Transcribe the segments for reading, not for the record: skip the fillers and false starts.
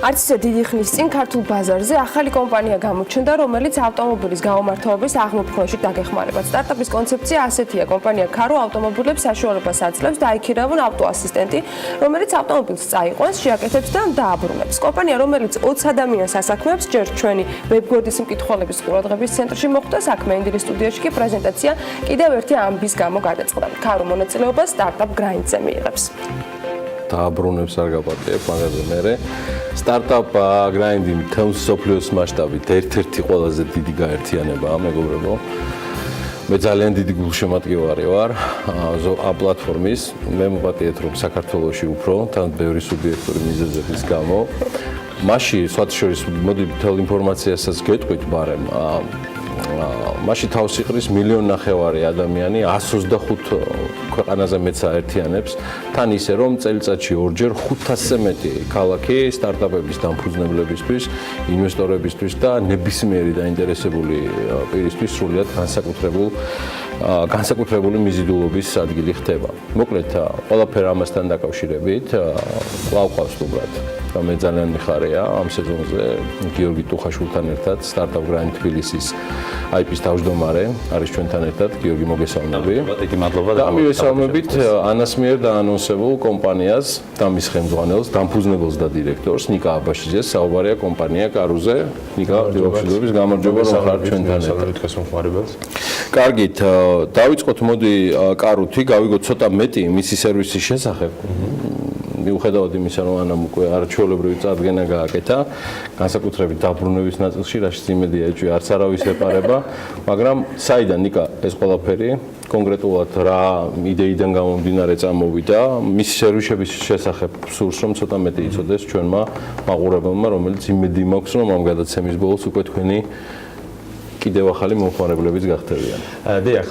არც ისე დიდი ხნის წინ ქართულ ბაზარზე ახალი კომპანია გამოჩნდა, რომელიც ავტომობილის გაუმართავობის აღმოფხვრაში დაგეხმარებათ. სტარტაპის კონცეფცია ასეთია. კომპანია CARU ავტომობილებს საშუალებას აძლევს დაიქირაონ ავტო-ასისტენტი, რომელიც ავტომობილს წაიყვანს, შეაკეთებს და დაუბრუნებს. კომპანია, რომელიც 20 ადამიანს ასაქმებს, ჯერ ჩვენი ვებგვერდის მკითხველების ყურადღების ცენტრში მოხვდა, საქმე ინდირის სტუდიაში კი პრეზენტაცია კიდევ ერთი ამბის გამო გადაწყდა. CARU მონაწილეობას სტარტაპ გრაინდზე მიიღებს. დაუბრუნებს არ გაპატიებ, მაგაზე მე სტარტაპ გრაინდი მთელ სოფლიოს მასშტაბით ერთ-ერთი ყველაზე დიდი გაერთიანებაა, მეგობრებო. მე ძალიან დიდი გულშემატკივარი ვარ პლატფორმის. მე მოვატიეთ, რომ საქართველოში უფრო თან ბევრი სუბიექტური მიზეზების გამო. მაშინ სხვათა შორის მოდი მთელ ინფორმაციასაც გეტყვით, მაგრამ მაშინ თავს იყრის 1,5 მილიონი ადამიანი 125 ქვეყანაზე მეც აერთიანებს თან ისე რომ წელიწადში ორჯერ 500-ზე მეტი ქალაქი სტარტაპების დამფუძნებლებისთვის, ინვესტორებისთვის და ნებისმიერი დაინტერესებული პირისთვის სრულიად განსაკუთრებული მიზიდულობის ადგილი ხდება. მოკლედ, ყველაფერი ამასთან დაკავშირებით ყავს უბრალოდ. მე ძალიან მიხარია ამ სეზონზე გიორგი ტუხაშვილთან ერთად სტარტაპ გრაინდ თბილისის IP-ის თავმჯდომარე არის ჩვენთან ერთად. გიორგი, მოგესალმები. მადლობა. და მივესალმებით ანას მიერ დაანონსებულ კომპანიას და მის ხელმძღვანელს, დამფუძნებელს და დირექტორს ნიკა აბაშიძეს. საუბარია კომპანია CARU-ზე. ნიკა, დილოქსიდობის გამარჯობა, რომ ხარ ჩვენთან ერთად. კარგით, დავიწყოთ მოდი CARU-თი, გავიგოთ ცოტა მეტი მისი სერვისის შესახებ. მიუხედავად იმისა, რომ ანამ უკვე არაჩვეულებრივი წარდგენა გააკეთა, განსაკუთრებით დაბრუნების ნაწილში, რაშიც იმედია ეჭვი არც არავის ეპარება, მაგრამ საიდან ნიკა ეს ყველაფერი კონკრეტულად რა იდეიდან გამომდინარე წამოვიდა, მისი სერვისების შესახებ სურს რომ ცოტა მეტი იცოდეს ჩვენმა მაყურებელმა, რომელიც იმედი მაქვს, რომ ამ გადაცემის ბოლოს უკვე თქვენი კიდევ ახალი მომხმარებლებიც გახდებიან. დიახ,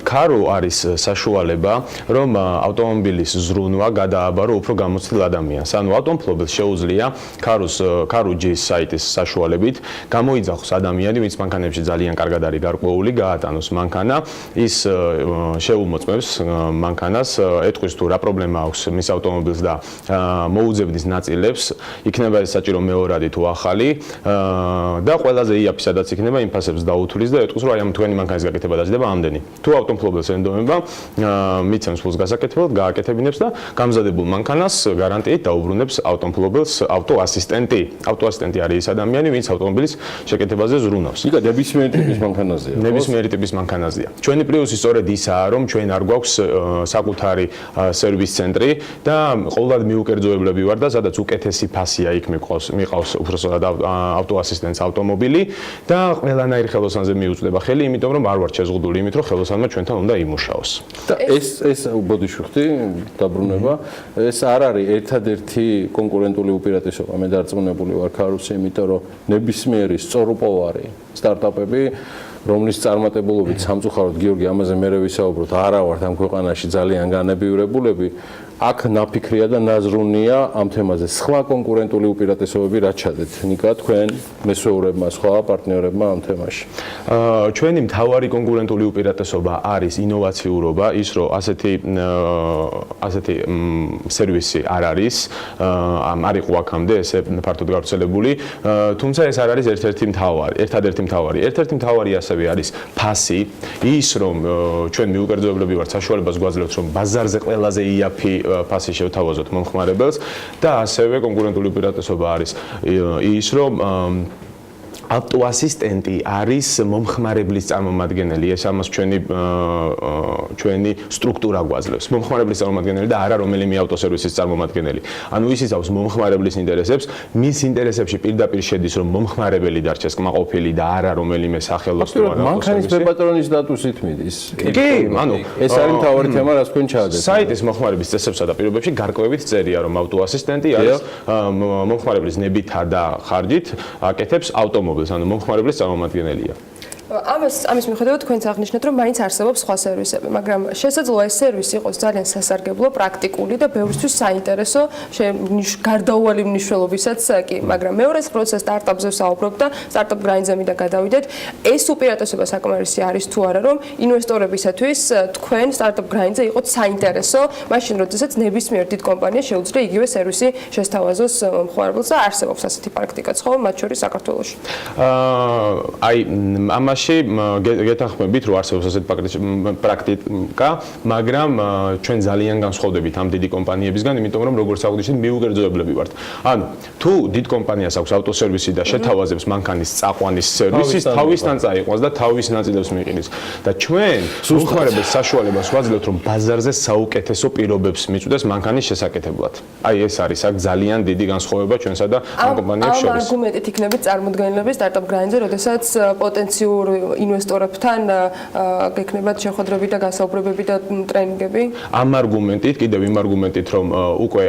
CARU არის საშუალება, რომ ავტომობილის ზრუნვა გადააბარო უფრო გამოცდილ ადამიანს. ანუ ავტომფლობელს შეუძლია CARU-ის საიტის საშუალებით გამოიძახოს ადამიანი, ვინც მანქანებში ძალიან კარგად არის გარკვეული, გაატანოს მანქანა, ის შეუმოწმებს მანქანას, ეტყვის თუ რა პრობლემა აქვს მის ავტომობილს და მოუძებნის ნაწილებს, იქნება ეს საჭირო მეორადი თუ ახალი და ყველაზე იაფი სადაც იქნება იმ ფასებს დაუთვლის და ეტყვის, რომ აი ამ თქვენი მანქანის გაკეთება დაждდება ამდენი. თუ ავტომფლობელს ენდომება, მიცემს ფულს გასაკეთებლად, გააკეთებინებს და გამზადებულ მანქანას გარანტიით დაუბრუნებს ავტომფლობელს ავტო-ასისტენტი. ავტო-ასისტენტი არის ის ადამიანი, ვინც ავტომობილის შეკეთებაზე ზრუნავს. ნიკა, ნებისმიერი ტიპის მანქანაზეა. ნებისმიერი ტიპის მანქანაზეა. ჩვენი პლუსი სწორედ ისაა, რომ ჩვენ არ გვაქვს საკუთარი სერვის ცენტრი და ყოველდღე მიუკერძოებლები ვარ და სადაც უკეთესი ფასია იქ მიყავს უბრალოდ ავტო-ასისტენტს ავტომობილი და ყველანაირ ხელოსანზე მიუწვდება ხელი, იმიტომ რომ არ ვარ შეზღუდული იმით, რომ ხელოსანმა ჩვენთან უნდა იმუშაოს. და ეს ბოდიშვიხტი დაბრუნება, ეს არ არის ერთადერთი კონკურენტული უპირატესობა. მე დარწმუნებული ვარ CARU-ს, იმიტომ რომ ნებისმიერი სწორუპოვარი სტარტაპები, რომლის წარმატებულობით სამწუხაროდ გიორგი ამაზე მერე ვისაუბროთ, არა ვართ ამ ქვეყანაში ძალიან განებივრებულები. აქ ნაფიქრია და ნაზრუნია ამ თემაზე. სხვა კონკურენტული უპირატესობები რა ჩადეთ? ნიკა, თქვენ მესვეურებმა, სხვა პარტნიორებმა ამ თემაში. ჩვენი მთავარი კონკურენტული უპირატესობა არის ინოვაციურობა, ის რომ ასეთი სერვისი არ არის, არ იყო აქამდე ესე ფართოდ გავრცელებული, თუმცა ეს არ არის ერთადერთი მთავარი. ერთადერთი მთავარი ასევე არის ფასი, ის რომ ჩვენ მიუკერძოებლები ვართ, საშუალებას გვაძლევთ რომ ბაზარზე ყველაზე იაფი ფასი შევთავაზოთ მომხმარებელს და ასევე კონკურენტული უპირატესობა არის ის რომ ავტო-ასისტენტი არის მომხმარებლის წარმომადგენელი, ეს ამას ჩვენი სტრუქტურა გვაძლევს. მომხმარებლის წარმომადგენელი და არა რომელიმე ავტოსერვისის წარმომადგენელი. ანუ ის იცავს მომხმარებლის ინტერესებს, მის ინტერესებში პირდაპირ შედის, რომ მომხმარებელი დარჩეს კმაყოფილი და არა რომელიმე სახელოსნო ან მანქანის ბეპატრონის სტატუსით მიდის. კი, ანუ ეს არის მთავარი თემა, რაც თქვენ ჩაადეთ. საიტის მომხმარების წესებსა და პირობებში გარკვევით წერია, რომ ავტო-ასისტენტი არის მომხმარებლის ნებითა და ხარჯით აკეთებს ავტომობილს. ანუ მომხმარებლის წარმომადგენელია. ამის მიხედვით თქვენც აღნიშნეთ, რომ მაინც არსებობს სხვა სერვისები, მაგრამ შესაძლოა ეს სერვისი იყოს ძალიან სასარგებლო, პრაქტიკული და ბევრისთვის საინტერესო, გარდაუვალი მნიშვნელობისაც კი, მაგრამ მეორე პროცესს სტარტაპზე ვსაუბრობ და სტარტაპ გრაინდზე მინდა გადავიდეთ. ეს უპირატესობა საკმარისი არის თუ არა, რომ ინვესტორებისათვის თქვენ სტარტაპ გრაინდზე იყოთ საინტერესო, მაშინ როდესაც ნებისმიერ დიდ კომპანიას შეუძლია იგივე სერვისი შესთავაზოს მომხმარებელს და არსებობს ასეთი პრაქტიკაც ხო, მათ შორის საქართველოში. აი ამაში გეთანხმებით, რომ არსებობს ასეთი პრაქტიკა, მაგრამ ჩვენ ძალიან განსხვავდებით ამ დიდი კომპანიებისგან, იმიტომ რომ როგორც აღნიშნეთ, მიუგერძოებლები ვართ. ანუ თუ დიდ კომპანიას აქვს ავტოსერვისი და შეთავაზებს მანქანის წაყვანის სერვისის, თავისთან წაიყვანს და თავის ნაწილებს მიყიდის. და ჩვენ მომხმარებელს საშუალებას ვაძლევთ, რომ ბაზარზე საუკეთესო პირობებს მიწვდეს მანქანის შესაკეთებლად. აი ეს არის აქ ძალიან დიდი განსხვავება ჩვენსა და ამ კომპანიებს შორის. ამ არგუმენტით იქნებით წარმოდგენილები სტარტაპ გრაინდზე, როდესაც პოტენციურ ინვესტორებთან გექნებათ შეხვედრები და გასაუბრებები და ტრენინგები? ამ არგუმენტით, კიდევ იმ არგუმენტით, რომ უკვე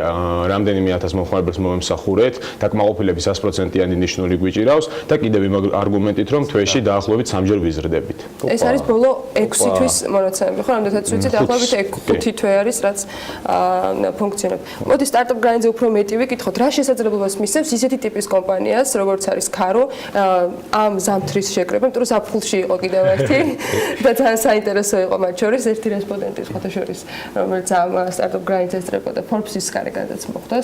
რამდენიმე ათას მომხმარებელს მომემსახურეთ, დაკმაყოფილების 100%-იანი ნიშნული გვიჭირავს და კიდევ იმ არგუმენტით, რომ თვეში დაახლოებით 3-ჯერ ვიზრდებით. ეს არის ბოლო 6 თვის მონაცემები, ხო? რამდენადაც ვიცი, დაახლოებით 5 თვე არის, რაც ფუნქციონებს. მოდი სტარტაპ გრაინდზე უფრო მეტი ვიკითხოთ, რა შესაძლებლობას მისცემს ისეთი ტიპის კომპანიას, როგორც არის CARU, ამ ზამთრის შეკრება, იმიტომ რომ ზაფხულში იყო კიდევ ერთი და ძალიან საინტერესო იყო მათ შორის ერთი რესპონდენტი ხოთა შორის, რომელიც ამ სტარტაპ გრაინდზე ესწრებოდა Forbes-ის გარეკანაც მოხდა,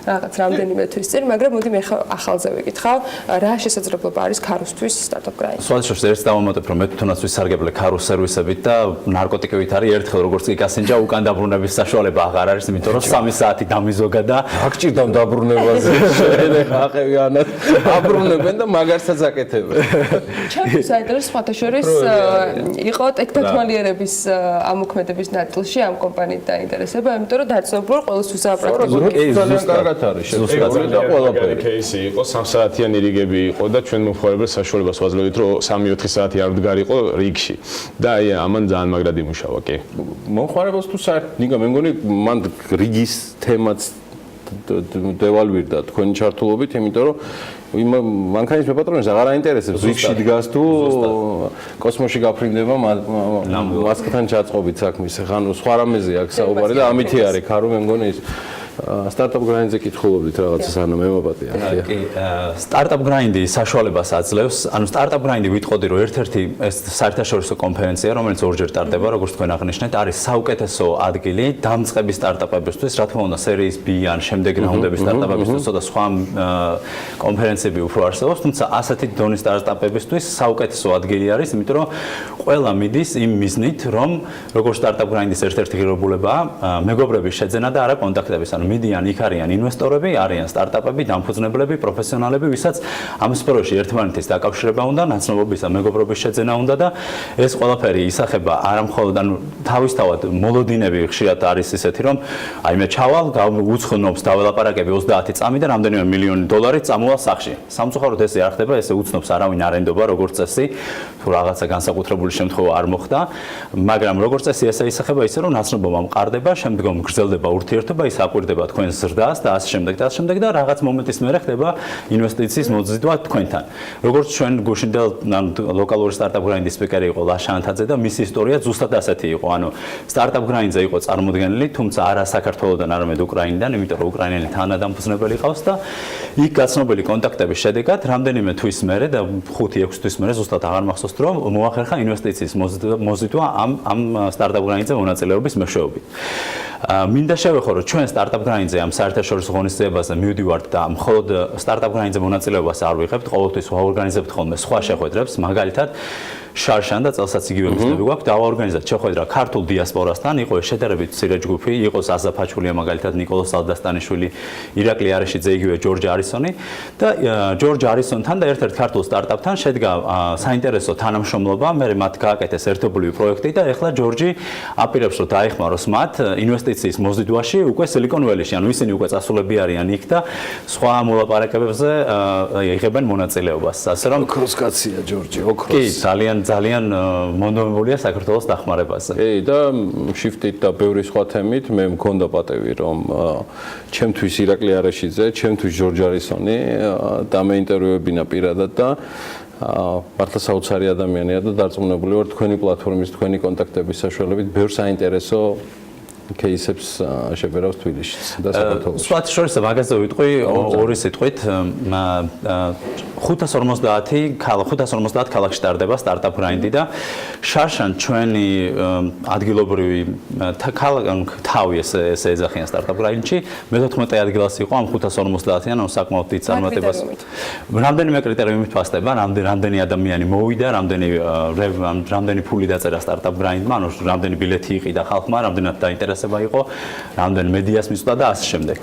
რაღაც რამდენიმე თვის წინ, მაგრამ მოდი მე ახალზე ვიკითხავ, რა შესაძლებლობა არის CARU-სთვის სტარტაპ გრაინდზე? სულ შორს ერთ დავამატებ, რომ მე თვითონაც ვისარგებლე CARU სერვისებით და ნარკოტიკებით არის ერთხელ როგორც კი გასინჯა უკან დაბრუნების საშუალება აღარ არის, იმიტომ რომ 3 საათი დამიზოგა და აღჭირდამ დაბრუნებაზე. აყევი ანათ აბრუნებენ და მაგარსაც აკეთებენ. ჩემთვის საინტერესო სხვათა შორის იყო ტექნოლოგიების ამოქმედების ნაწილში ამ კომპანიით დაინტერესება, იმიტომ რომ დაწესებულა ყოველთვის აპრაქტიკული. ძალიან კარგად არის შეფერილი და ყველაფერი. кейსი იყო 3 საათიანი რიგები იყო და ჩვენ მომხმარებელს საშუალებას ვაძლევთ, რომ 3-4 საათი არ ვდგარიყო რიგში. და აი ამან ძალიან მაგრად იმუშავა, კი. მომხმარებელს თუ ნიკა მე მგონი მან რიგის თემაც დევალვირდა თქვენი ჩართულობით, იმიტომ რომ მანქანის მეპატრონეს აღარ აინტერესებს რიგში დგას თუ კოსმოსში გაფრინდება მასკთან ჩაწყობით საქმის. ხანუ სხვა რამეზე აქვს საუბარი და ამითი არის CARU მე მგონი ის სტარტაპ გრაინდზე კითხულობდით რაღაცას ანუ მე მოპატია. კი, სტარტაპ გრაინდი საშუალებას აძლევს. ანუ სტარტაპ გრაინდი ვიტყოდი, რომ ერთ-ერთი ეს საერთაშორისო კონფერენცია, რომელიც ორჯერ ტარდება, როგორც თქვენ აღნიშნეთ, არის საუკეთესო ადგილი დამწყები სტარტაპებისთვის, რა თქმა უნდა, სერიის B ან შემდეგ რაუნდების სტარტაპებისთვის და სხვა კონფერენციები უფრო არსებობს, თუმცა ასეთი დონის სტარტაპებისთვის საუკეთესო ადგილი არის, იმიტომ რომ ყველა მიდის იმ მიზნით, რომ როგორც სტარტაპ გრაინდის ერთ-ერთი ღირებულებაა, მეგობრების შეძენა და არა კონტაქტების. ანუ მიდიან იქ არიან ინვესტორები, არიან სტარტაპები, დამფუძნებლები, პროფესიონალები, ვისაც ამ სფეროში ერთმანეთის დაკავშირება უნდა, ნაცნობობის და მეგობრობის შეძენა უნდა და ეს ყველაფერი ისახება არა მხოლოდ ანუ თავისთავად მოლოდინები ხშირად არის ისეთი, რომ აი მე ჩავალ, უცხნობს დაველაპარაკები 30 წამი და რამდენიმე მილიონი დოლარი წამოვალ სახში. სამწუხაროდ ესე არ ხდება, ესე უცნობს არავინ არ ენდობა როგორც წესი, თუ რაღაცა განსაკუთრებული შემთხვევა არ მოხდა, მაგრამ როგორც წესი ესე ისახება ისე რომ ნაცნობობა მყარდება, შემდგომ გრძელდება ურთიერთობა, ის აკვირდება თქვენს ზრდას და ასე შემდეგ და ასე შემდეგ და რაღაც მომენტის მერე ხდება ინვესტიციის მოძიდვა თქვენთან. როგორც ჩვენ გუშინდელ ლოკალური სტარტაპ გრაინდის სპიკერი იყო ლაშანთაძე და მისი ისტორია ზუსტად ასეთი იყო. ანუ სტარტაპ გრაინდზე იყო წარმოდგენილი, თუმცა არა საქართველოსდან, არამედ უკრაინიდან, იმიტომ რომ უკრაინელი თანადამფუძნებელი ყავს და იქ გაცნობილი კონტაქტების შედეგად რამდენიმე თვის მერე და 5-6 თვის მერე ზუსტად აღარ მახსოვს რომ მოახერხა ინვესტიციის მოძიდვა ამ სტარტაპ გრაინდზე მონაწილეობის მეშვეობით. მინდა შევეხო რომ ჩვენ სტარტაპ გრაინდზე ამ საერთაშორისო ღონისძიებაზე მივდივართ და მხოლოდ სტარტაპ გრაინდზე მონაწილეობას არ ვიღებთ, ყოველთვის ვაორგანიზებთ ხოლმე სხვა შეხვედრებს, მაგალითად შარშან და წელსაც იგივე მიზნები გვაქვს დავაორგანიზებთ შეხვედრა ქართულ დიასპორასთან, იყო შედარებით მცირე ჯგუფი, იყო აზაფაჩულია მაგალითად ნიკოლოზ ალდასტანიშვილი, ირაკლი არიშიძე, იგივე ჯორჯ არისონი და ჯორჯ არისონთან და ერთ-ერთ ქართულ სტარტაპთან შედგა საინტერესო თანამშრომლობა, მე მათ გააკეთეს ერთობლივი პროექტი და ეხლა ჯორჯი აპირებს რომ დაეხმაროს მათ ინვესტიციის მოზიდვაში უკვე სილიკონ ველში, ანუ ისინი უკვე წასულები არიან იქ და სხვა მოლაპარაკებებზე იღებენ მონაწილეობას. ასე რომ ოქროს კაცია ჯორჯი, ოქროს. კი, ძალიან მონდომებულია საქართველოს დახმარებაზე. კი, და შიფტით და ბევრი სხვა თემით მე მქონდა პატევი რომ ჩემთვის ირაკლი არაშიძე, ჩემთვის ჯორჯ არისონი და მე ინტერვიუებინა პირადად და მართლა საოცარი ადამიანია და დარწმუნებული ვარ თქვენი პლატფორმის, თქვენი კონტაქტების საშუალებით ბევრ საინტერესო кейსებს შეგერავს თბილისში და საქართველოში. სხვა შორის მაგაზე ვიტყვი ორი სიტყვით 550 ქალაქში ტარდება სტარტაპ გრაინდი და შარშან ჩვენი ადგილობრივი თავი ესე ეძახიან სტარტაპ გრაინდში მე-14 ადგილას იყო ამ 550-დან ანუ საკმაოდ დიდ წარმატებას. რამდენიმე კრიტერიუმით ფასდება, რამდენი ადამიანი მოვიდა, რამდენი ფული დაწერა სტარტაპ გრაინდმა, ანუ რამდენი ბილეთი იყიდა ხალხმა, რამდენად დაინტერესება იყო, რამდენი მედიას მისვლა და ასე შემდეგ.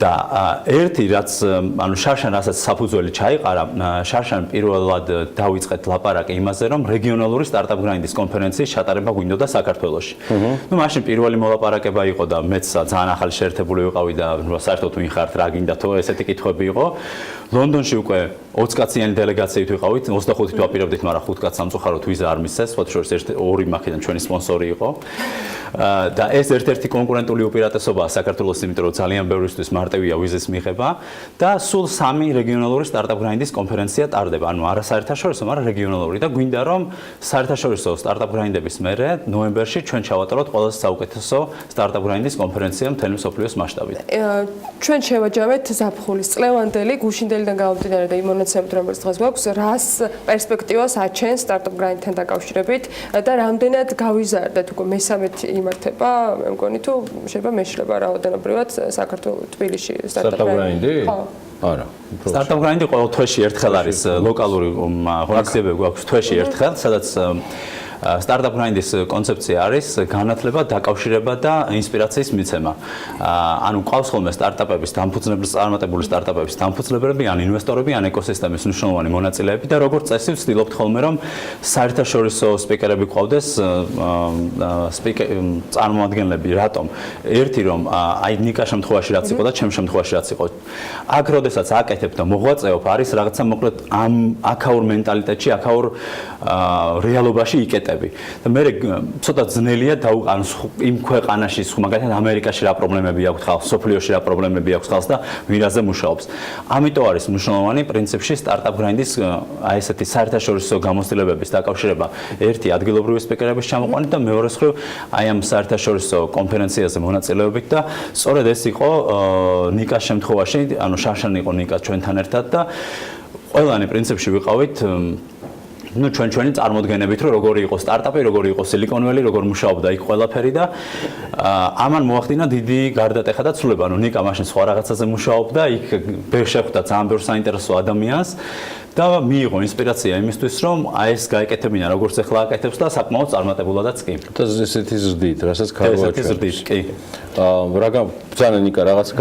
და ერთი რაც ანუ შარშან რასაც საფუძველი ჩაიყარა, შარშან პირველად დავიწყეთ ლაპარაკი იმაზე, რომ რეგიონალური სტარტაპ გრაინდის კონფერენციის ჩატარება გვინდოდა საქართველოში. ნუ მაშინ პირველი მოლაპარაკება იყო და მეც ძალიან ახალი შეერთებული ვიყავი და საერთოდ ვინ ხართ, რა გინდათო, ესეთი კითხვები იყო. ლონდონში უკვე 20 კაციანი დელეგაციით ვიყავით, 25-ით ვაპირებდით, მაგრამ 5 კაცს სამწუხაროდ ვიზა არ მისცეს, სხვა შორის ორი მაქედან ჩვენი სპონსორი იყო. და ეს ერთ-ერთი კონკურენტული უპირატესობაა საქართველოს, იმიტომ რომ ძალიან ბევრისთვის მარტივია ვიზის მიღება და სულ 3 რეგიონალური სტარტაპ გრაინდის კონფერენცია ტარდება, ანუ არა საერთაშორისო, მაგრამ რეგიონალური და გვინდა რომ საერთაშორისო სტარტაპ გრაინდების მერე ნოემბერში ჩვენ ჩავატაროთ ყველაზე საუკეთესო სტარტაპ გრაინდის კონფერენცია მთელი მსოფლიოს მასშტაბით. ჩვენ შევაჯამეთ ზაფხულის წლევანდელი გუშინდელიდან გამომდინარე და იმ მონაცემებით რომელიც დღეს გვაქვს, რას პერსპექტივას აჩენს სტარტაპ გრაინდთან დაკავშირებით და რამდენად გავიზარდეთ უკვე მესამედი იმართება, მე მგონი თუ შეიძლება მეშლება რაოდენობრივად საქართველოს თბილისში სტარტაპ გრაინდი? არა. სტარტაპ გრაინდი ყოველ თვეში ერთხელ არის ლოკალური ღონისძიებები გვაქვს თვეში ერთხელ, სადაც სტარტაპ გრაინდის კონცეფცია არის განათლება, დაკავშირება და ინსპირაციის მიცემა. ანუ ყავს ხოლმე სტარტაპების დამფუძნებლები, წარმატებული სტარტაპების დამფუძნებლები, ან ინვესტორები, ან ეკოსისტემის მნიშვნელოვანი მონაწილეები და როგორც წესი ვცდილობთ ხოლმე რომ საერთაშორისო სპიკერები ყავდეს, წარმოადგენლები, რატომ? ერთი რომ აი ნიკა შემთხვევაში რაც იყო და ჩემ შემთხვევაში რაც იყო. აქ როდესაც აკეთებ და მოღვაწეობ, არის რაღაცა მოკლედ ამ აქაურ მენტალიტეტში, აქაურ რეალობაში იკეთებ. და მე ცოტა ძნელია დავყან იმ ქვეყანაში, მაგალითად ამერიკაში რა პრობლემები აქვს ხალხს, სოფლიოში რა პრობლემები აქვს ხალხს და ვირაზე მუშაობს. ამიტომ არის მნიშვნელოვანი პრინციპში სტარტაპ გრაინდის აი ესეთი საერთაშორისო გამოცდილებების დაკავშირება ერთი ადგილობრივი სპიკერების ჩამოყვანით და მეორე მხრივ აი ამ საერთაშორისო კონფერენციაზე მონაწილეობით და სწორედ ეს იყო ნიკას შემთხვევაში, ანუ შარშან იყო ნიკა ჩვენთან ერთად და ყველანი პრინციპში ვიყავით ну ჩვენი წარმოდგენებით რომ როგორი იყო სტარტაპი, როგორი იყო სილიკონველი, როგორ მუშაობდა იქ ყველაფერი და ამან მოახდინა დიდი გარდატეხა და ცვლილება. ანუ ნიკა მაშინ სხვა რაღაცაზე მუშაობდა, იქ შეხვდა ძალიან ბევრ საინტერესო ადამიანს და მიიღო ინსპირაცია იმისთვის რომ აი ეს გაეკეთებინა როგორც ახლა აკეთებს და საკმაოდ წარმატებულადაც კი. და ესეთი ზრდით, რასაც CARU-ს ზრდით, კი. ძალიან ნიკა რაღაც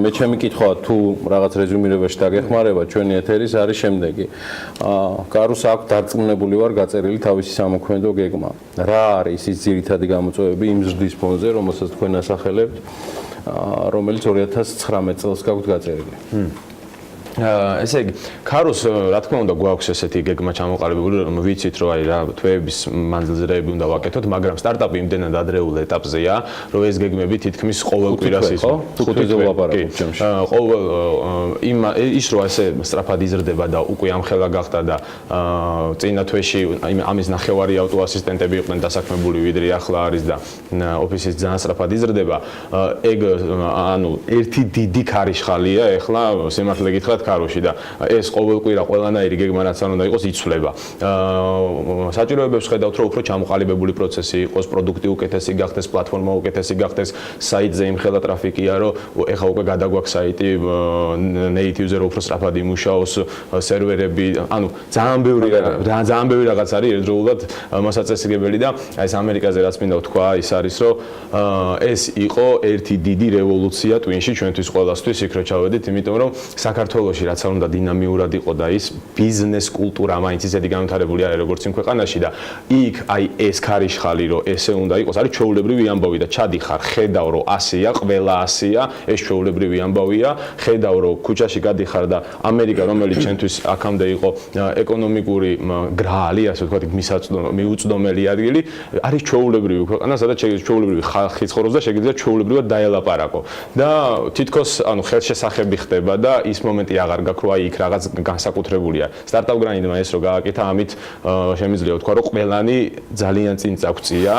მე ჩემი კითხვა თუ რაღაც რეზუმირებაში დაგეხმარებათ ჩვენი ეთერის არის შემდეგი. CARU-ს აქვს დარწმუნებული ვარ გაწერილი თავისი სამოქმედო გეგმა. რა არის ის ძირითადი გამოწვევები იმ ზრდის ფონზე, რომელსაც თქვენ ასახელებთ, რომელიც 2019 წელს გაქვთ გაწერილი. ესე იგი, CARU-ს რა თქმა უნდა გვაქვს ესეთი გეგმა ჩამოყალიბებული, რომ ვიცით რომ აი რა თვეების მანძილზეები უნდა ვაკეთოთ, მაგრამ სტარტაპი იმდენად ადრეულ ეტაპზეა, რომ ეს გეგმები თითქმის ყოველ კვირას ის ხუთი ლაპარაკობ ჩემში. ყოველ ის რომ ესე სწრაფად იზრდება და უკვე ამხელა გახდა და წინა თვეში ამის ნახევარი ავტო-ასისტენტები იყვნენ დასაქმებული, ვიდრე ახლა არის და ოფისის ძალიან სწრაფად იზრდება. ეგ ანუ ერთი დიდი ქარიშხალია ახლა სიმართლე გითხრათ CARU-ში და ეს ყოველკვირა ყველანაირი გეგმა რაც არ უნდა იყოს იცვლება. საჭიროებებს ხედავთ რომ უფრო ჩამოყალიბებული პროცესი იყოს, პროდუქტი უკეთესი გახდეს, პლატფორმა უკეთესი გახდეს, საიტზე იმხელა ტრაფიკია რომ ეხა უკვე გადაგვაქვს საიტი native-ზე რომ უფრო სწრაფად იმუშაოს, სერვერები, ანუ ძალიან ბევრი რაღაც არის ერთდროულად მასაწესრიგებელი და აი ეს ამერიკაზე რაც მინდა ვთქვა, ის არის რომ ეს იყო ერთი დიდი რევოლუცია ტვინში ჩვენთვის ყველასთვის იქ რო ჩავედით, იმიტომ რომ საქართველოში რაც არ უნდა დინამიურად იყო და ის ბიზნეს კულტურა მაინც ისეთი განვითარებული არის როგორც იმ ქვეყანაში და იქ აი ეს ქარიშხალი რომ ესე უნდა იყოს, არის ჩვეულებრივი ამბავი და ჩადიხარ, ხედავ რომ ასეა, ყველა ასეა, ეს ჩვეულებრივი ამბავია, ხედავ რომ ქუჩაში გადიხარ და ამერიკა რომელიც ჩვენთვის აქამდე იყო ეკონომიკური გრალი, ასე ვთქვათ, მიუწვდომელი ადგილი, არის ჩვეულებრივი ქვეყანა, სადაც ჩვეულებრივი ხალხი ცხოვრობს და შეგიძლია ჩვეულებრივად დაელაპარაკო. და თითქოს ანუ ხელშესახები ხდება და ის მომენტი აღარ გაქვს, რომ აი იქ რაღაც განსაკუთრებულია. სტარტაპ გრაინდმა ეს რო გააკეთა, ამით შემიძლია ვთქვა, რომ ყველანი ძალიან წინ წაგწია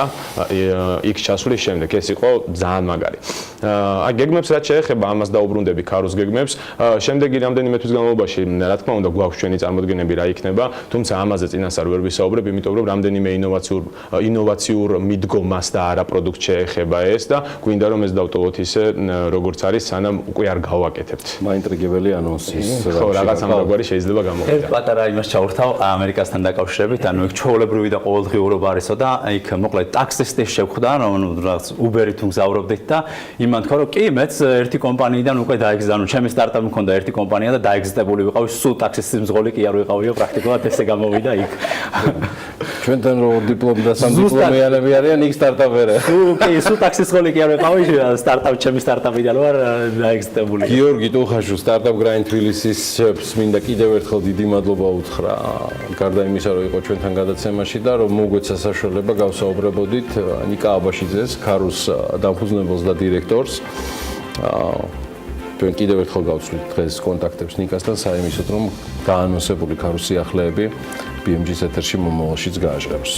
იქ ჩასვლის შემდეგ. ეს იყო ძალიან მაგარი. აი გეგმებს რაც შეეხება, ამას დაუბრუნდები CARU-ის გეგმებს. შემდეგი რამდენიმე თვის განმავლობაში, რა თქმა უნდა, გვაქვს ჩვენი წარმოდგენები რა იქნება, თუმცა ამაზე წინასწარ ვერ ვისაუბრებ, იმიტომ რომ რამდენიმე ინოვაციურ მიდგომას და არა პროდუქტ შეეხება ეს და გვინდა რომ ეს დავტოვოთ ისე როგორც არის, სანამ უკვე არ გავაკეთებთ. მაინტრიგებელი ანონსის. ხო, რაღაც ამგვარი შეიძლება გამოვიდა. ერთ პატარა იმას ჩავრთავ ამერიკასთან დაკავშირებით, ანუ იქ ჩვეულებრივი და ყოველდღიურობა არისო და იქ მოკლედ ტაქსისტის შევხვდა, რომ რაღაც Uber-ით მგზავრობდით და იმან თქვა, რომ კი, მეც ერთი კომპანიიდან უკვე დაეგზავნა, ანუ ჩემი სტარტაპი მქონდა ერთი კომპანია და დაეგზდებული ვიყავი, სულ ტაქსისტის მძღოლი კი არ ვიყავიო, პრაქტიკულად ესე გამოვიდა იქ. ჩვენთან რო დიპლომი და სამდიპლომიანები არიან, იქ სტარტაპერია. კი, სულ ტაქსის სხოლი კი არ ვიყავი, სტარტაპი ჩემი სტარტაპიდან ვარ დაეგზდებული. გიორგი ტუხაშუ სტარტაპ გრაინდ თბილისის შეფს მინდა კიდევ ერთხელ დიდი მადლობა უთხრა. გარდა იმისა, რომ იყო ჩვენთან გადაცემაში და რომ მოგვეცა საშუალება გავსაუბრებოდით ნიკა აბაშიძეს, CARU-ის დამფუძნებელს და დირექტორს. ჩვენ კიდევ ერთხელ გავცვლით დღეს კონტაქტებს ნიკასთან, საიმისოდ რომ გაანონსებული CARU-ის სიახლეები BMG-ის ეთერში მომავალშიც გააჟღეროს.